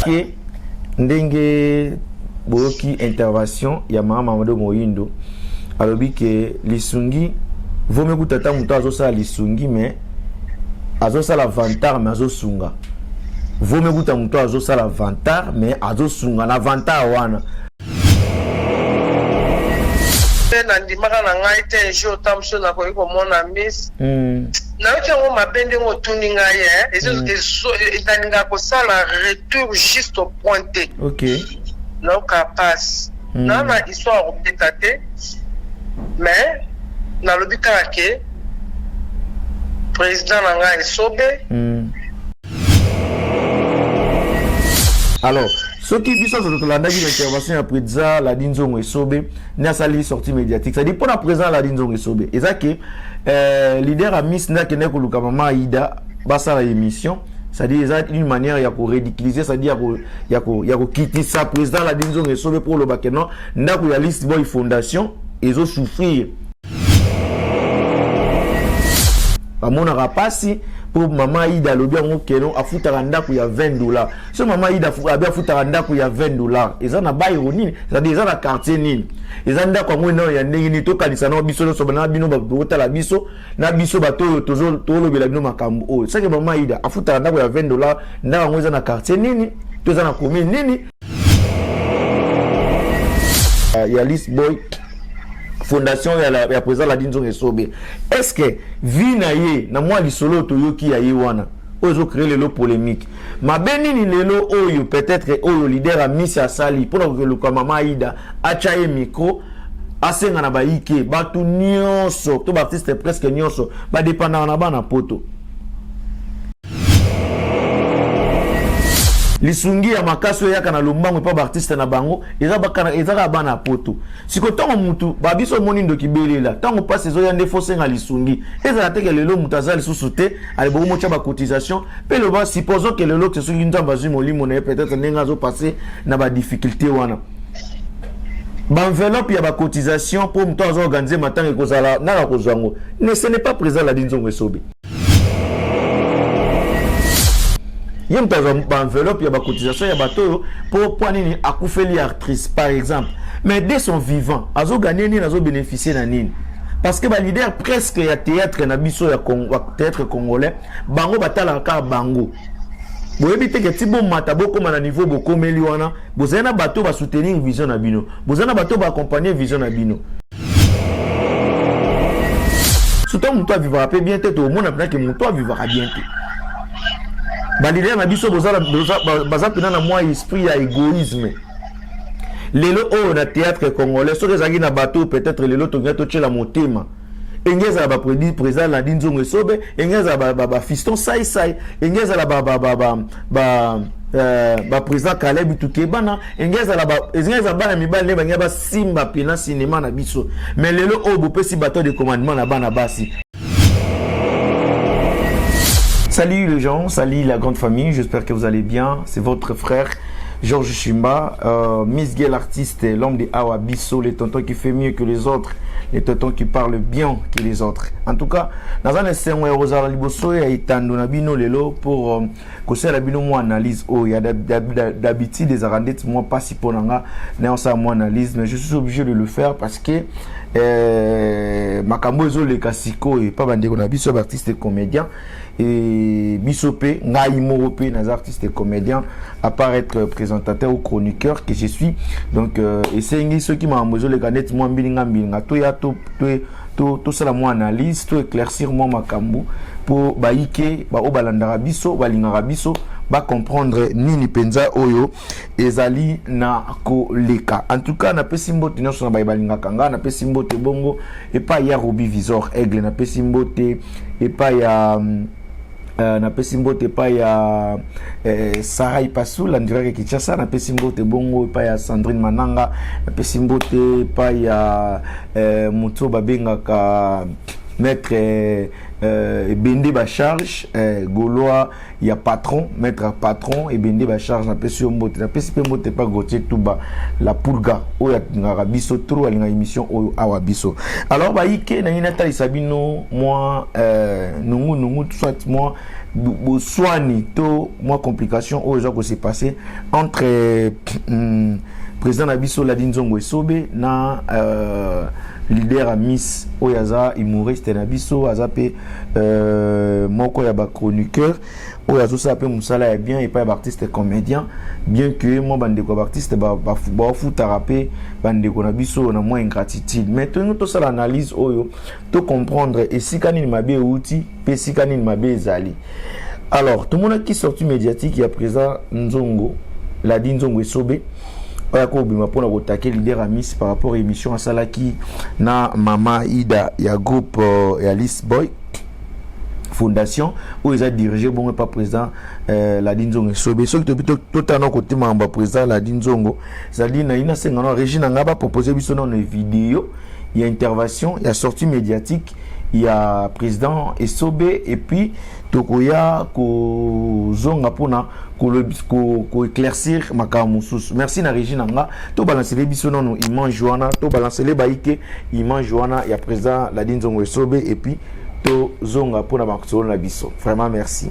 que ndenge boki intervention ya mama Mamadou Moyindo alobi que lisungi vaut mieux kutata muto azosala lisungi mais azosala vantar mais azosunga vaut mieux kutata muto azosala vantar mais azosunga na vantar wana nandimaka na ngai te un jour tamso nakoki komona miss nayoki yango mabe ndenge otuni ngai ezalinga kosala retour juste au point te nayoka passe naa na histoire kobeta te mais nalobi kaka ke président na ngai esobe. Alors soki biso tolandaki l'intervention ya président Ladi Nzongo Esobe ni asali sortie médiatique ça dit pour la président Ladi Nzongo Esobe eza ke leader a miss na kene koluka mama Aïda basala émission ça dit eza une manière ya ko ridiculiser ça dit ya ko quitter sa président Ladi Nzongo Esobe pour le bakeno ndako ya liste boy fondation ezo souffrir amona rapasi pour maman Aïda lobi ngo keno afutaka ndako ya $20. So maman Aïda afutaka ndako ya $20. Eza na bairo nini? Ça dit eza na quartier nini? Eza ndako ngo no ya ndenge ni to kanisa na biso so bana bino ba botala biso na biso bato tolo bela bino makambo. Oh, ça que maman Aïda afutaka ndako ya $20 ndako ngo eza na quartier nini? To eza na commune nini? Ya list boy fondation ya président Ladi Nzongo Esobe. Est-ce que vina ye na moi lisolo toyoki ya ye wana ozo créer le polémique ma benini lelo oyo peut-être oyo leader a mis à sali pour que le mama Aïda achaye micro asenga na baike batu nyonso to artiste presque nyonso ba dépendant na bana poto lisungi ya makaso yaka na lombango pa artiste na bango eza bana poto siko tongo mutu babiso moni ndo kibelela tango passe zo ya ndefo senga lisungi eza teke lelo mutazali susute ali bo mocha ba cotisation pe le ba supposons que lelo que soki nzamba zui molimo na peut-être nenga zo passer na ba difficulté wana ba enveloppe ya ba cotisation pour muto zo organiser matanga kozala na la kozango ne ce n'est pas présent Ladi Nzongo Esobe. Il y a une enveloppe, il y a une cotisation, il y a bateau pour nini akufeli actrice par exemple. Mais dès son vivant, azo gagner ni azo bénéficier na nini. Parce que ba leader presque ya théâtre na biso ya théâtre congolais, bango batala ka bango. Boyebi te ke tibo mata boko na niveau boko meli wana, bozana bateau ba soutenir vision na bino. Bozana bateau ba accompagner vision na bino. Surtout muto vivra bien tête au monde après que muto vivra bien tête. Balidé na biso baza pena na moi esprit ya égoïsme lelo o na théâtre congolais so ezaki na bateau peut-être lelo to ngato tchela motema engeza ba président Ladi Nzongo Esobe engeza ba fiston sai engeza la ba président Caleb Tukebana engeza bana mibale banga ba simba pena cinéma na biso mais lelo o bopesi bateau de commandement na bana basi. Salut les gens, salut la grande famille, j'espère que vous allez bien. C'est votre frère Georges Chimba, Miss Gay l'artiste, l'homme de Awa Bisso, les tontons qui fait mieux que les autres, les tontons qui parlent bien que les autres. En tout cas, dans un essai, on a liboso et itando na bino lelo pour que la bino moi analyse. Oh, il y a d'habitude des arandettes moi pas si pour nanga, n'ayant ça moi analyse, mais je suis obligé de le faire parce que makambo ezo le kasiko et pas bande qu'on a biso artiste et comédien. Et Bissopé, Naïmorope, les artistes et comédiens, à part être présentateur ou chroniqueur que je suis. Donc, et c'est ceux qui m'ont besoin de gagner, moi, tout ça, moi, analyse, tout éclaircir, moi, ma cambo, pour baïke, au balandara biso, balingara biso, ba comprendre nini penza oyo, ezali na koleka. En tout cas, na pesimbo te nyonso na balinga kanga, na pesimbo te bongo, et pas ya Roby Visor, aigle, na pesimbo te, et pas ya. Na pesimbo te pa ya Sarai Pasoul en direct Kinshasa, na pesimbo te bongo pa ya Sandrine Mananga, na pesimbo te pa ya Muto babenga ka maître Bende ba charge Gaulois ya patron maître patron et Bende ba charge na pesio mbote na pesi pe mbote pa Gauthier Touba la purga o ya ngara biso trop alinga émission o awa biso. Alors ba ike na ina tali sabino moi nungu soit moi soigner to moi complication aux gens que c'est passé entre président Nabiso Ladine Zongo Esobe na leader à Miss Oyaza humoriste Nabiso Azape moko ya ba chroniqueur Oyazo ça peut musala est bien et pas artiste comédien bien que moi bande ko artiste ba foot rapper bande ko Nabiso na moins ingratitude mais tout ça l'analyse oyo to comprendre et si kanini mabe outil pe si kanini mabe ezali. Alors tout le monde qui sorti médiatique il y a présent Nzongo Ladine Zongo Esobe Oyako bima pona kotake leader à Miss par rapport à émission à Salaki na Mama Ida ya groupe ya List Boy fondation où ils a dirigé bon pas président Ladine Zongo Esobe so que totalement côté membre président Ladine Zongo Zali na ina sengana Regina ngaba proposer biso dans une vidéo il y a intervention il y a sortie médiatique il y a président Esobe et puis tokoya ko zonga pona ko éclaircir makamusus. Merci na Regina nga to balancer les biso non imman Joana to balancer les baïke imman Joana il y a président Ladine Zongo Esobe et puis to zonga pona bakso na biso. Vraiment merci.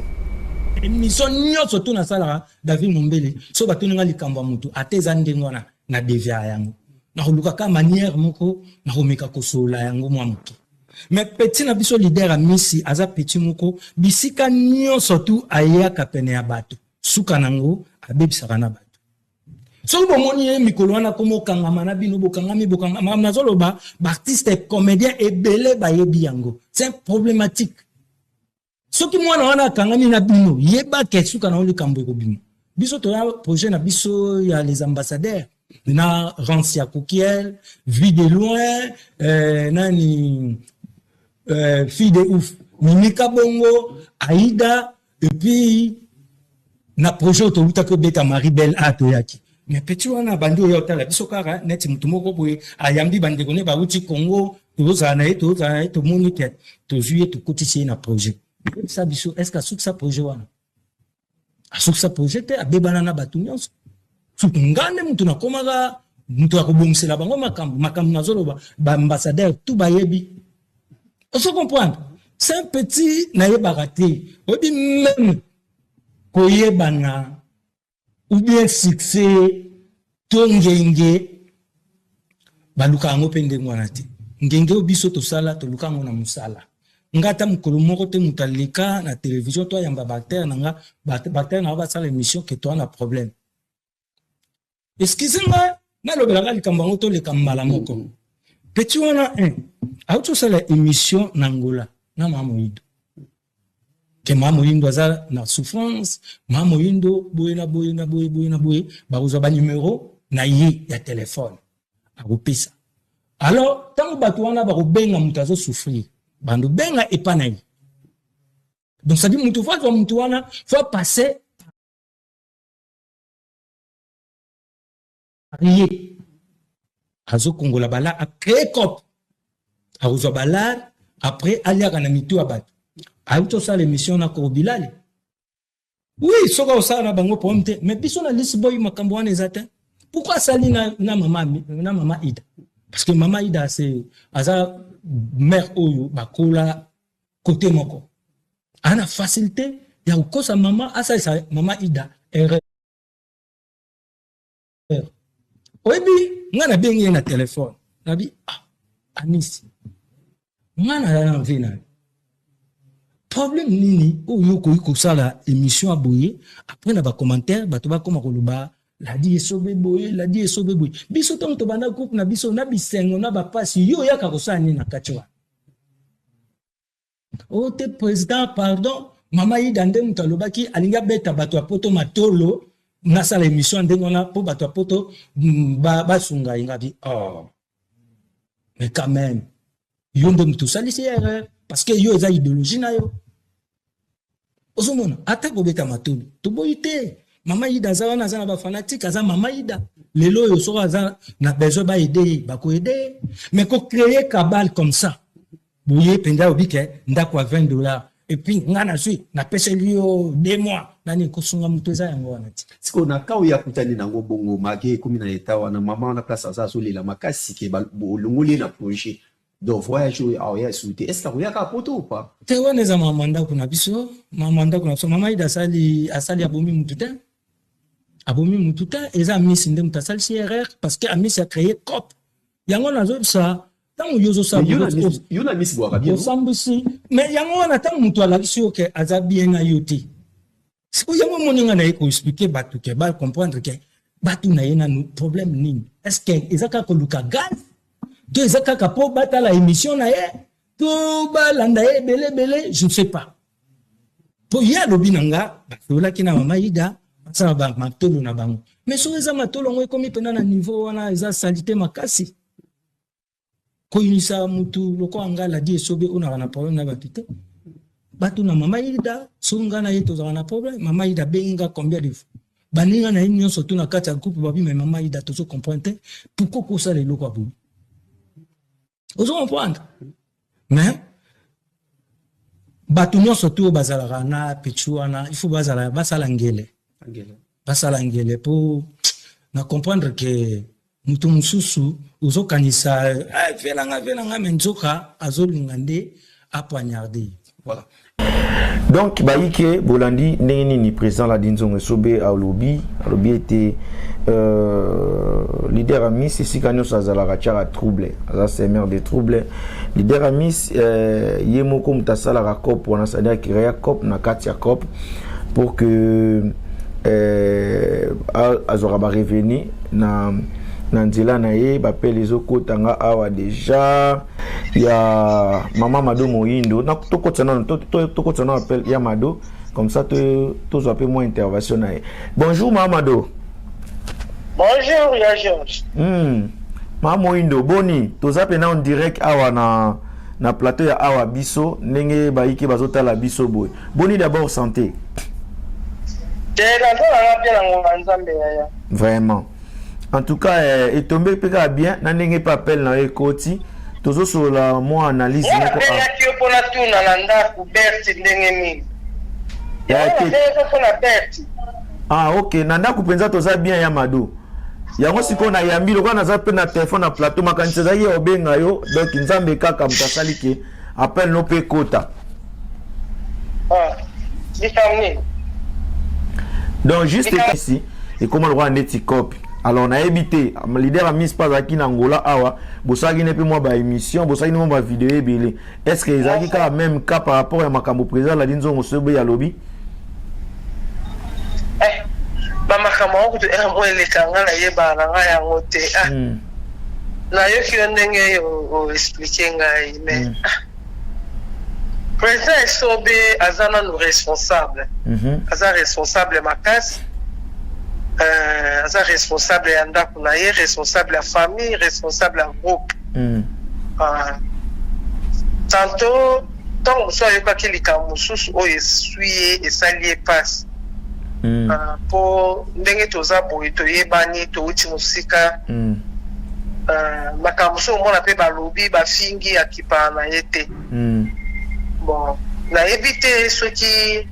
Émission nyonso to na sala David Mombele so batuninga likambo mutu atezande ngona na devia yango na luka ka manière moko na komeka kosola yango mwa mutu. Mais petit na biso leader à Misi aza petit moko bisika nyo surtout aya kapene ya bato suka nango abebisaka na bato so bomoni mikolo wana komo kangama na bino bokangami bokangama nazoloba ba artiste comédien ebele ba yebi yango c'est problématique soki mwana wana kangami na bino yeba ke suka na likambo ko bino biso to projet na biso ya les ambassadeurs na Rancia Koukiel Vie de loin nani fille de ouf Mimika Bongo Aïda et puis na projet autoroute que beta Maribel atoyaki mais petit wana bandi oyo tala biso kara neti mutu moko boye ayambi bande kone ba uti Congo toza na to monique to juillet to kotisi na projet ça biso est-ce que sous ça projet wana sous ça projet te abebana na batu nyonso sous ngane mutu na komaka mutu akobomsela bango makambo nazoloba ba ambassadeur tout bayebi. On se comprend. C'est un petit naïe baraté. On dit même koye bana ou bien succès tongenge baluka ngo pende ngwanati. Ngenge obiso to sala to luka ngo na musala. Ngata mukolo moko te mutalika na télévision to yamba bactère nanga bactère na ba sala émission que toi na problème. Excusez-moi, na lobela likambo ngo to le kamala moko. Petit wana auto sala émission nangola na mamoido ke mamoindo aza na souffrance mamoindo boye ba uzo ba numéro na ye ya téléphone akopesa alors tant batu wana ba kobenga mutu azo souffrir bando benga epana ye donc ça dit mutu wana faut passer rier azo kongola bala a créer cop a uzo bala après alia kana mitu abatu a uto sa l'émission na ko bilali oui soka osala bango pomte mais biso na List Boy makambo wana ezata pourquoi sali na mama Ida parce que mama Ida c'est aza mère oyo bakola côté moko ana facilité ya ukosa mama asa sa mama Ida erreur obi ngana bengi na téléphone nabi anisi ngana na vina problème nini oyo ko sala émission aboye après na ba commentaire bato ba koma koloba Ladi Esobe boye biso to bana groupe na biso na bisengo na ba pasi yo yaka ko sala nini na kachwa o te président pardon mama Ida nde mutalobaki alinga beta bato apoto matolo na sala émission ndengona po bato apoto ba sunga ingabi mais quand même yo ndo mutu salisi erreur parce que yo eza idéologie na yo osomona ata bobeta matolo to boyite mama Ida za wana za na ba fanatique aza mama Ida lelo yo so aza na besoin ba aider ba ko aider mais ko créer cabale comme ça boye penda obike ndako $20 et puis ngana sui na pesa liyo 2 mois nani kosunga mutu eza yango wana ti siko na kao ya kutani nango bongo mage 10 na eta wana mama na place asa so lela makasi ke bolongoli na projet donc voyage oyo souhaité est-ce que oya ka poto ou pas te wana eza mamanda kuna biso mama ida asali abomi mutu te eza amisi nde mutu asali CRR parce que amisi a créé COP yango nazobisa ntango yo na misi bwaka bien osambwisi mais yango wana ntango mutu alakisi yo ke aza bien na yo te sikoyo yango moninga na ye koexplike bato ke bacomprendre ke bato na ye nanu problème nini est-ce que eza kaka koluka gaz to eza kaka mpo batala émission na ye to balanda ye ebele je ne sais pas mpo ye alobi na nga batolaki na mama ida basala matolo na bango mais soki eza matolo yango ekomi mpena na niveau wana eza salite makasi koyinisa mutu lokola nga aladi esobe onaka na problème na bato te bato na mama ida soki nga na ye tozala na problème mama ida abenginga combien de fois baninga na ye nyonso to na kati ya groupe babi mais mama ida tozo comprendre te pourquoi kosala eloko ya bobi ozo comprendre mais bato nyonso to bazalaka na pechu wana il faut basala ngele mpo na comprendre ke mutu mosusu ozokanisa velanga me nzoka azolinga nde apoignarde voilà. Donc baike bolandi ndenge nini président la dinzongo sobe alobi était leader amis esika nyonso azalaka tiaka trouble aza semer de trouble leader amis ye moko mutu asalaka cop wana c'est-à-dire créer cop na kati ya cop pour que azwaka bareveni na nzela na ye bapele ezokotanga awa deja ya mama Mado Moyindo na tokotana appel ya Mado comme ça tozwa pe moins intervention na ye. Bonjour mama Mado. Bonjour ya Georges. Mama Moyindo boni toza pe na en direct awa na plateau ya awa biso ndenge baiki bazotala biso boy. Boni d'abord santé. Vraiment. En tout cas, et tombé bien, n'a n'engé pas appel dans les côtés. Toujours sur la moi analyse. Ah ok, nanda kupenza toza bien ya Mado. Yango siko na yambi lokwa na za pe na téléphone na plateau makanisa za ye obenga yo donc nzambe kaka mutasali ke appel no pe kota. Ah, diffamé. Donc juste ici et comment le roi neti copie. Alors on a évité leader a mis pas à qui Angola awa bosaki ne pe moi ba émission bosaki ne moi ba vidéo ebele. Est-ce que ils ont quand même cas par rapport à makambo président la dinzo ngosobe ya lobby? Ba makambo ko to mo ele kanga na ye ba na ya ngote na yo ki ndenge o expliquer ngai mais président sobe azana no responsable aza responsable makasi aza responsable ya ndako na ye responsable ya famille responsable ya groupe tantôt tant mosusu ayokaki likambo mosusu oyo esui ye esali ye pasi mpo ndenge toza boye toyebani touti mosika makambo mosusu omona mpe balobi bafingi akipaa na ye te bon nayebi te soki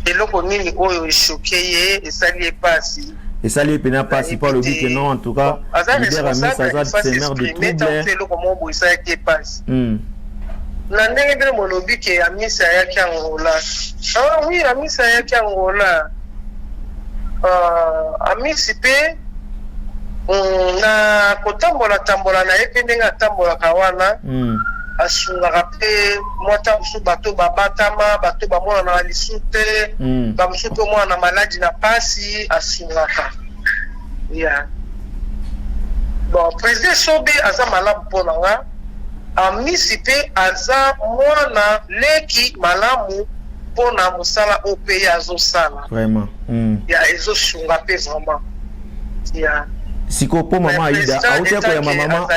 eloko nini oyo eshoke ye esali ye pasi esali pena pasi pas le but que non en tout cas leader a mis sa semer de trouble eloko mo bo esali ye pasi na ndenge bino molobi ke amisa yaki Angola oui amisa yaki Angola amisi pe na kotambola na ye pe ndenge atambolaka wana asungaka mpe mwata mosusu bato babatama bato bamona na lisu te bamosusu mpe omona na maladi na pasi asungaka ya bon président sobe aza malamu mpo na nga amisi mpe aza mwana leki malamu mpo na mosala oyo mpe ye azosala ya ezosunga mpe vraiment ya siko po mama Aida auta ko ya mama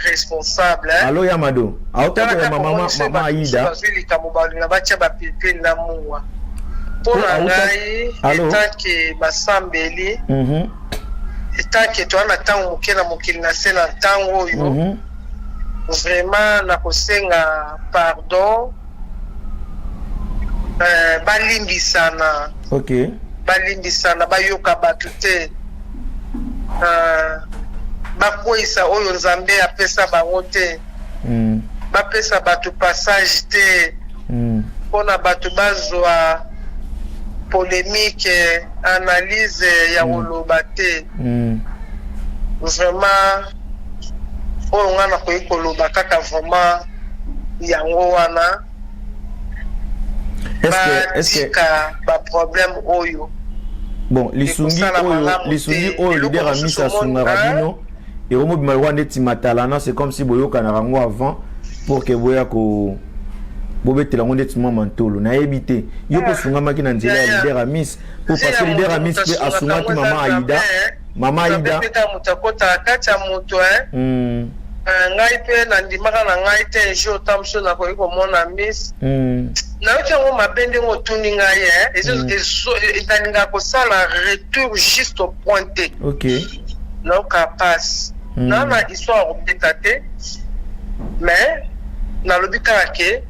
responsable allo ya Mado auta ko ya mama Aida bazilika mobali na bacha ba pipi na muwa po na ngai etake basambeli etake to ana tango mokela mokili na sena tango oyo vraiment na kosenga pardon balimbisana OK balimbisana bayoka bato te bakwisa oyo nzambe apesa bango te bapesa bato passage te mpona bato bazwa polémique analyse ya koloba te vraiment oyo nga nakoki koloba kaka vraiment yango wana batika baproblème oyo. Bon, lisungi oyo leader a mis sa sungara bino et au mobile rwanda timatalana, c'est comme si boyoka na rango avant pour que boya ko bobetela ngo ndeti mama ntolo na ebité yo ko sunga maki na nzela ya leader a mis pour parce que leader a mis pe asunga ki mama Aida peta mutakota kati ya moto ngai pe na ndimaka na ngai te jour tamso na ko komona miss na yoki yango mabende ngo tuni ngai etaninga kosala retour juste au pointé. Ok. Na ka passe na histoire obeta te mais na lobi kaka ke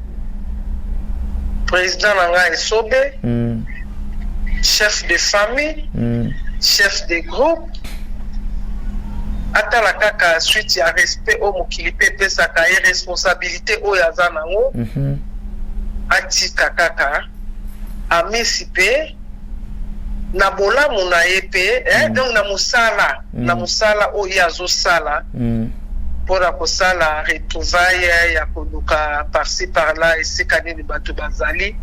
président na ngai esobe chef de famille chef de groupe atala kaka suite ya respect o mokili pe pesaka ye responsabilité oyo aza nango atika kaka amisi pe na bolamu na ye pe donc na musala oyo azosala mpona kosala retrouvaille ya koluka par-ci par-là esika nini bato bazali.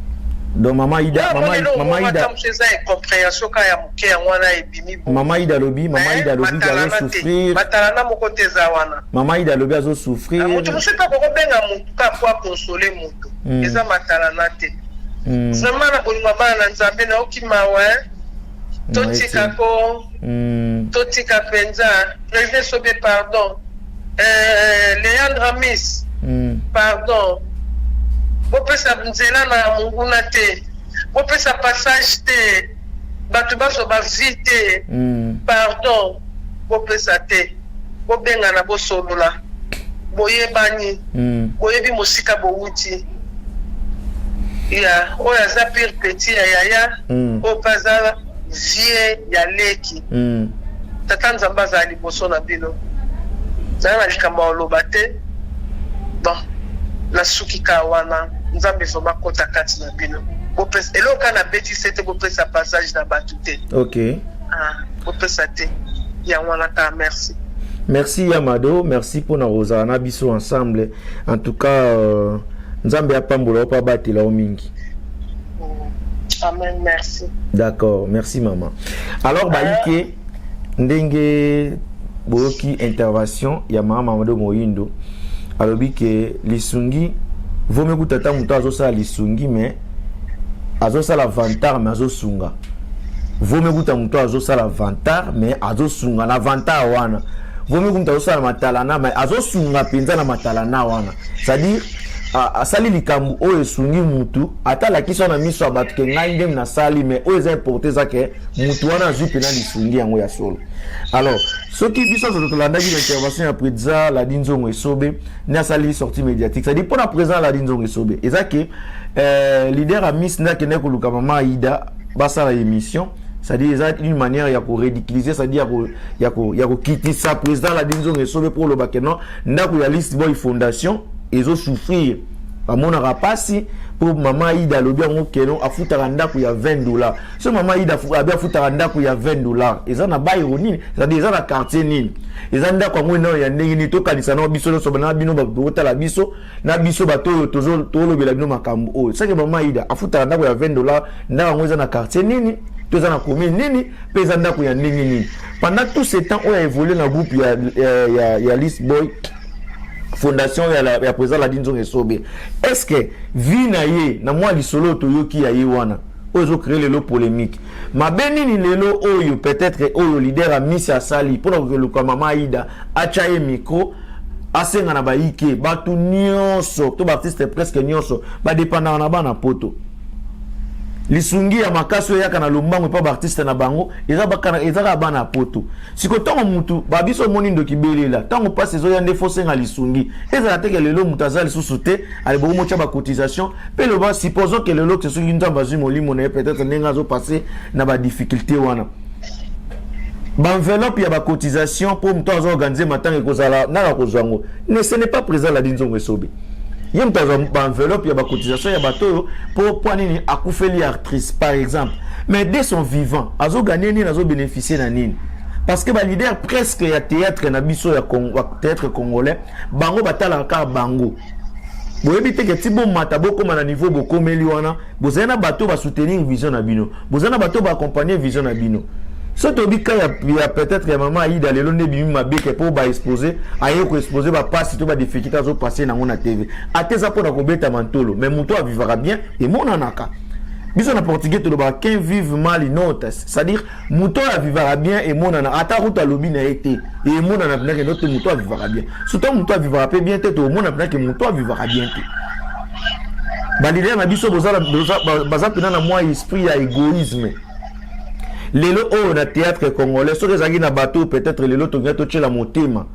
Donc Mama Aida compréhension ka ya moke yango wana ebimi bo. Mama Aida lobi azo souffrir. Matalana moko teza wana. Mama Aida lobi azo souffrir. Mutu musuka ko benga mutu ka kwa consoler mutu. Eza matalana te. Vraiment na bolingo bana na Nzambe na okima wa. Totika ko. Totika penza. Président Sobe pardon. Leandre Miss. Pardon. Bopesa nzela na munguna te bopesa passage te bato baso bavite pardon bopesa te bobenga na bosolola boyebani boyebi mosika bowuti ya oyo aza pire petit ya yaya oyo paza vie ya leki tata nzambe azala liboso na bino zala na likambo oloba te bon la sukika wana nzambe vraiment kota kati na bino bopesa eloka na beti sete bopesa passage na batu te. Ok. Bopesa te ya wana ka merci. Merci Yamado, merci pour na rozana biso ensemble. En tout cas nzambe apambola pa batela o mingi. Amen, merci. D'accord, merci maman. Alors baike ndenge boyoki intervention ya mama Mamado Moyindo alobi ke lisungi vome kutata muto azosala lisungi mais azosala vantar mais azosunga vome kuta muto azosala vantar mais azosunga na vantar wana vome kuta azosala matalana mais azosunga penza na matalana wana c'est-à-dire asali likambu oyo esungi mutu atala kiso na miso abatu ke ngai ndem na sali mais oyo eza importe za ke mutu wana azwi pena lisungi yango ya solo. Alors soki biso tolandaki l'intervention ya président Ladi Nzongo Esobe ni asali sortie médiatique c'est-à-dire pour la président Ladi Nzongo Esobe eza ke leader a mis ndakende koluka Mama Aida basala émission c'est-à-dire eza une manière ya ko ridiculiser c'est-à-dire ya ko kitisa président Ladi Nzongo Esobe pour le bakeno ndako ya liste boy fondation ezo souffrir amona rapasi pour Mama Aida lobi ngo keno afutaka ndako ya $20. So Mama Aida afutaka ndako ya $20 eza na bayiro nini c'est-à-dire eza na quartier nini eza ndako ngo no ya ndenge ni tokanisa na biso so bana bino ba la biso na biso bato tolobela bino makambo o c'est que Mama Aida afutaka ndako ya $20 ndako ngo eza na quartier nini toza na commune nini pesa ndako ya ndenge nini pendant tout ce temps on a évolué na groupe ya list boy fondation ya président Ladi Nzongo Esobe. Est-ce que vinaye na mwa lisolo toyoki ya yewana ozo créer lelo polémique mabeni ni lelo oyo peut-être oyo leader a mis à sali pour que le Mama Aida achaye micro asenga na baike batu nyonso to baptiste presque nyonso ba dépendant na bana poto lisungi ya makaso yaka na lombango pa artiste na bango eza bana poto siko tongo mutu babiso moni ndo kibelela tongo passe zo yande fosenga lisungi eza teke lelo mutu azali susute ali bo mocha ba cotisation pe le ba supposons que lelo que soki ndamba zwi molimo na peut-être nenga zo passer na ba difficulté wana ba enveloppe ya ba cotisation pour mutu azo organiser matanga kozala na kozwango ne ce n'est pas présent Ladi Nzongo Esobe yem taza ba enveloppe ya ba cotisation ya bato pour nini akufeli actrice par exemple, mais dès son vivant azo gagner ni azo bénéficier na nini, parce que ba leader presque ya théâtre na biso ya théâtre congolais bango batala ka bango boyebi te ke ti bomata bokoma na niveau bokomeli wana bozali na bato basoutenir vision na bino, bozali na bato baaccompagner vision na bino. So tobi ka ya peut-être ya maman Aïda lelo ne bimi mabeke pour ba exposer aye ko exposer ba passe to ba difficulté zo passer na ngona TV ateza pour na kobeta mantolo, mais muto vivra bien et mon anaka biso na portugais to ba qu'un vive mal notes, c'est-à-dire muto vivra bien et mon anaka ata ruta lobi na été et mon anaka na que notre muto vivra bien, surtout muto vivra bien te to mon anaka que muto vivra bien te ba leader na biso bozala pena na moi esprit ya égoïsme. Lelo o na théâtre congolais so ezaki na bateau peut-être lelo to ngato tchela motema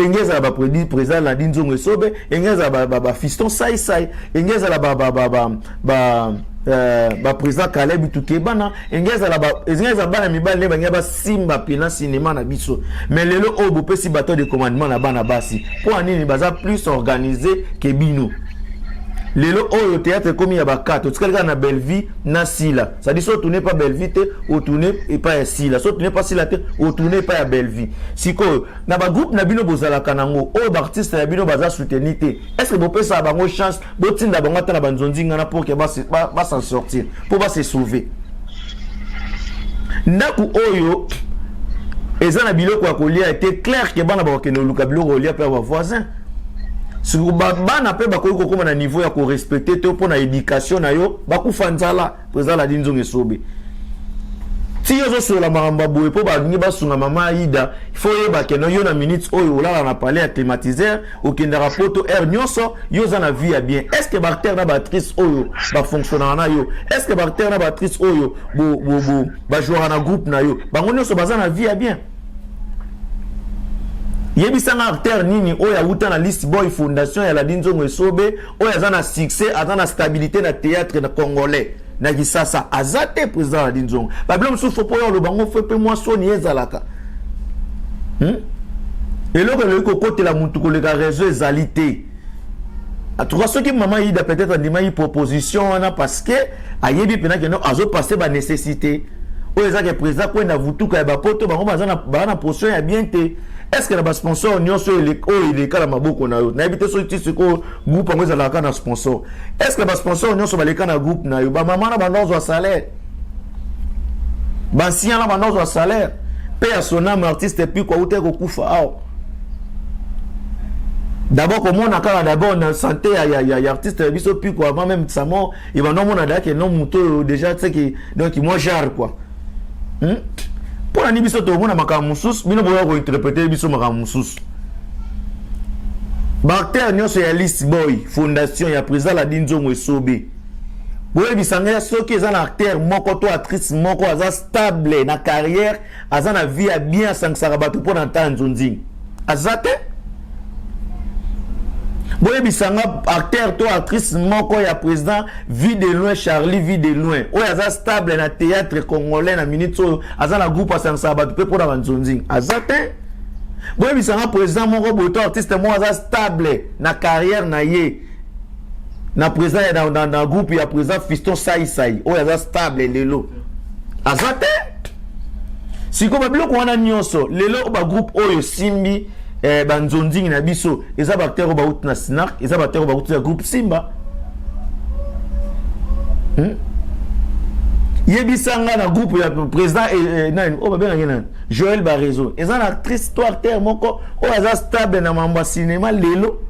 engeza ba président la dinzongo esobe engeza ba fiston sai engeza la ba président Caleb Tukebana engeza bana mibale banya ba simba pena cinéma na biso, mais lelo o bopesi bateau de commandement na bana basi pour nini baza plus organisé que bino. Lelo oyo théâtre comme ya bakato tukalika na Belleville na Sila, ça dit so tourner pas Belleville te ou tourner et pas Sila, so tourner pas Sila te ou tourner pas Belleville. Siko na ba groupe na bino bozala kanango o ba artiste na bino baza soutenir te, est-ce que bopé ça bango chance botinda bango ta na banzonzi ngana pour que ba s'en sortir, pour ba se sauver. Ndaku oyo ezana biloko ya kolia était clair que bana ba keno luka biloko kolia pe ba voisin. Si vous bana pe ba ko na niveau ya ko respecter te pour na éducation na yo ba ku fanzala président la dinzo ngesobe si yo zo sur la maramba boye po ba ngi ba sunga mama Aïda il faut yeba ke no yo na minutes oyo la na parler à climatiseur au kenda rapoto air nyonso yo za na vie ya bien, est-ce que bactère na batrice oyo ba fonctionner na yo, est-ce que bactère na batrice oyo ba jouer na groupe na yo bango nyonso baza na vie ya bien. Yebisanga acteur nini oya uta na list boy fondation ya la dinzongo esobe oya za na succès aza na stabilité na théâtre na congolais na kisasa azate président la dinzongo bablom so faut yo lo bango fait pe moi soni ezalaka et là le côté la mutu ko le réseau ezalité à trois ceux qui maman Aïda peut-être andima une proposition wana parce que ayebi pena que no azo passer ba nécessité oya za que président ko na vutuka ba poto bango baza na position ya bien te. Est-ce que la sponsor nyonso il est kala maboko na yo na ebite so tisi ko groupe ngo za la kana sponsor, est-ce que la sponsor nyonso ba le kana groupe na yo ba mama na bandozo wa salaire ba sien na bandozo wa salaire pe ya sonam artiste puis ko ute ko kufa ao d'abord comment on a kala d'abord na santé ya artiste biso puis quoi avant même sa mort il va non mona da que non muto déjà tu sais que donc moi gère quoi pour la biso to mona makamusus bino boyo ko interpréter biso makamusus bactère nyonso ya list boy fondation ya président la dinzongo esobe boye bisanga soki ezana acteur moko to actrice moko aza stable na carrière aza na vie ya bien sangsaka bato pour na tanzonzi azate boye bisanga acteur to actrice moko ya président vie de loin Charlie vie de loin oya aza stable na théâtre congolais na minute oyo aza na groupe asangsaka bato pe pour na banzonzi azate boye bisanga président moko boto artiste moko aza stable na carrière na ye na président na groupe ya président Fiston Sai oya aza stable lelo azate siko babiloko wana nyonso lelo ba groupe oyo simbi banzonzingi na biso eza bactère ba out na Snack eza bactère ba out na groupe Simba yebisanga na groupe ya président nani o ba benga ngena Joël Barezo eza na actrice to acteur moko o aza stable na mamba cinéma lelo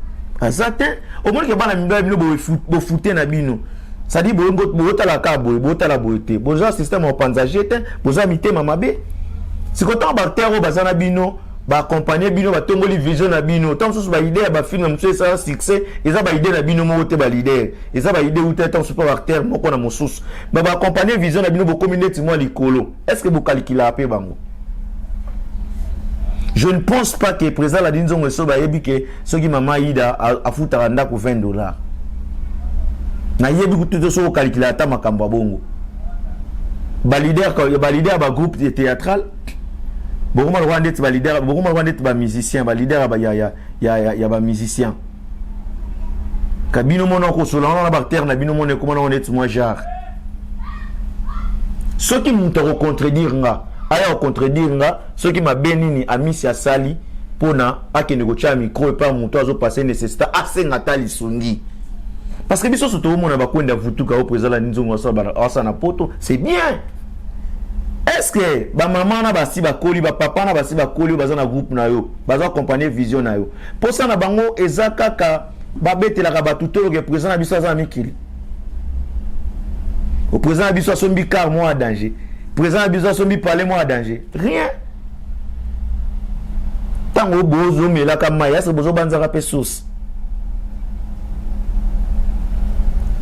azate o moni ke bana mibala bino bo fouter na bino ça dit bo tala ka bo tala boité bo za système o panzager te bo za mitema mabe sikoto bactère o bazana bino ba accompagner bino ba tongoli vision na bino tant so ba idée ba film mso ça succès eza ba idée na bino mo te ba leader eza ba idée ou te tant so pas acteur moko na mosusu ba accompagner vision na bino bo communauté moi likolo, est-ce que vous calculez après bango? Je ne pense pas que président la dinzongo so ba yebi que ce qui maman Aïda a futa ndako $20 na yebi kututo so calculer ata makambo bongo ba leader ba groupe théâtral beaucoup de gens ba leader beaucoup de gens ba musicien ba leader ba ya ba musicien kabino mona ko sola on a bactère na bino mona comment on est moi genre ceux qui m'ont contredire nga aya contredire nga ceux qui m'a béni amisi asali pona akende ko cha micro et pas muto azo passer nécessité asenga tali sungi parce que biso soto mona bakwenda vutuka au président la nzongo sa na poto c'est bien. Est-ce que ba maman na basi ba koli ba papa na basi ba koli baza na groupe na yo baza accompagner vision na yo pour ça na bango ezaka ka ba betela ka batutelo ke président na biso za mikili au président na biso sombi car moi à danger président na biso sombi parler moi à danger rien tango bozo mela ka maya se bozo banza ka source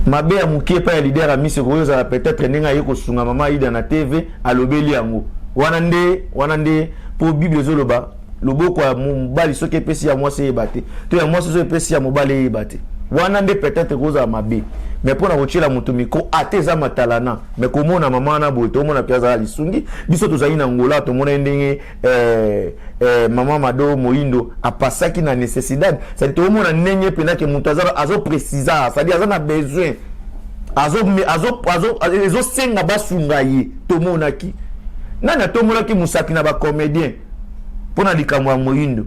mabe ya mukie pa ya leader a mise ko yoza peut-être ninga yeko sunga mama ida na TV alobeli yango wana nde po bible zoloba loboko ya mobali soki pesi ya mwasi ebate to ya mwasi soki pesi ya mobali ebate wana nde peut-être koza mabe mais pona kochela mutu miko ateza matalana mais komona mama na boto omona piaza lisungi biso tozali na ngola to mona ndenge mama Mado Moindo apasaki na nécessité ça dit omona ndenge pena ke mutu azo préciser ça dit azana besoin azo senga basunga ye to mona ki nana to mona ki musaki na ba comédien pona likamwa ya Moindo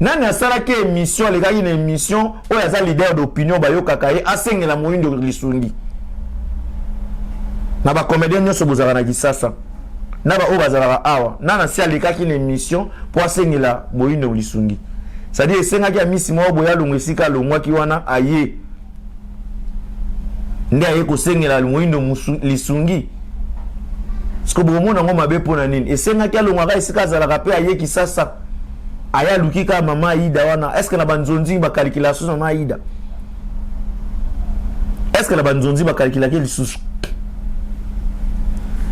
nani asalaki émission alegaki une émission oyo aza leader d'opinion bayokaka ye asengela Moindo lisungi na bacomédien nyonso bozalaka na kisasa na ba oyo bazalaka awa nani asi alekaki une émission po asengela Moindo lisungi c'est-à-dire esengaki ya misi moko boya longo esika alongwaki wana aye nde aye kosengela Moindo lisungi siko bomona ngo mabe mpona nini esengaki alongwaka esika azalaka mpe aye kisasa aya lukika mama Ida wana est-ce que na banzonzi ba calculation mama Ida est-ce que na banzonzi ba calculer les sous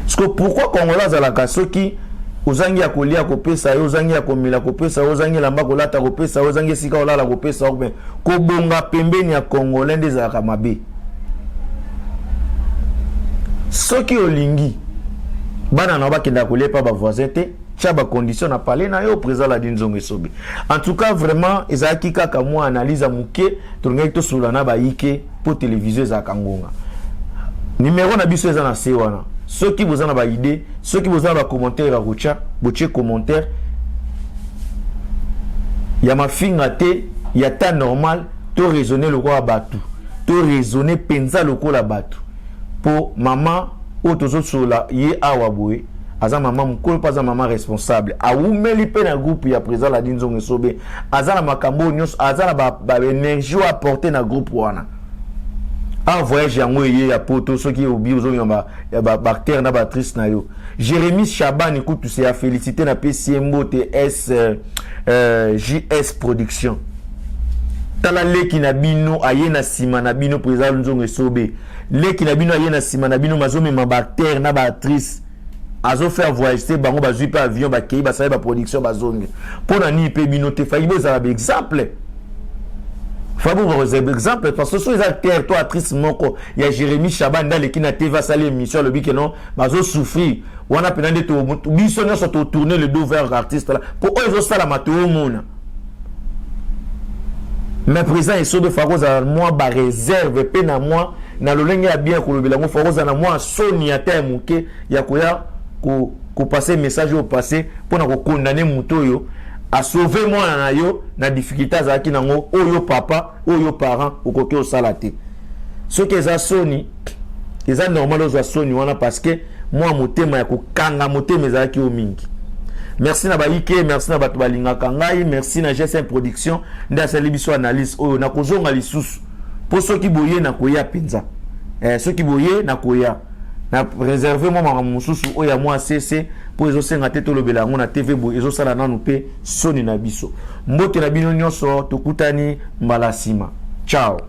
parce que pourquoi Congolais za la kasoki ozangi ya kolia kopesa yo ozangi ya komila kopesa yo ozangi lamba kolata kopesa yo ozangi sika olala kopesa yo ko bonga pembeni ya Congolais ndeza ka mabe soki olingi bana na bakenda kolepa ba voisin te chaba condition na parler na yo président la Nzongo Sobe. En tout cas vraiment ezaki kaka moi analyse muke tongaki to solana ba yike pour télévision za kangonga. Numéro na biso eza na se wana. Ceux qui vous en ba idée, ceux qui vous en ba commentaire ba rocha, boche commentaire. Ya ma finga te, ya ta normal, to raisonner le quoi batu. To raisonner penza le quoi la batu. Pour maman o tozo sola ye awa boye. Aza maman mukolo pas maman responsable a umeli pe na groupe ya président la Nzongo Sobe aza na makambo nyos aza na ba énergie apporter na groupe wana a voyage yango ye ya poto soki obi ozo yamba ya ba bactère na batrice na yo Jérémy Chaban écoute c'est à féliciter na PCMO TS JS production tala leki na bino aye na sima na bino président Nzongo Sobe leki na bino aye na sima na bino mazome ma bactère na batrice azo faire voyager bango bazui pa avion ba kei ba sa ba production ba zone pona ni pe binote fa ibo za ba exemple fa bo exemple parce que les acteurs toi actrice moko ya Jérémy Chaban dans qui na TV sali émission le bike non bazo souffrir wana penande to biso nyonso to tourner le dos vers artiste là pour eux zo sala mato mona mais président Esobe fakoza moi ba réserve pe na moi na lolenge ya bien ko lobela mo fakoza na moi soni ya temuke ya koya ko passer message au passé pour na ko condamner mutoyo a sauver moi na yo na difficulté azaki nango oyo papa oyo parent okoki osala te ce que za soni eza normal ozo soni wana parce que moi motema ya kokanga motema ezalaki o mingi. Merci na baike, merci na bato balingaka ngai, merci na GSM production nda sali biso analyse oyo na kozonga lisusu po soki boye na koya penza soki boye na koya na réserver moi mama mususu oya moi CC pour ezo senga te tolobela ngo na TV bo ezo sala nanu pe soni na biso mbote na bino nyonso tokutani mbala sima ciao.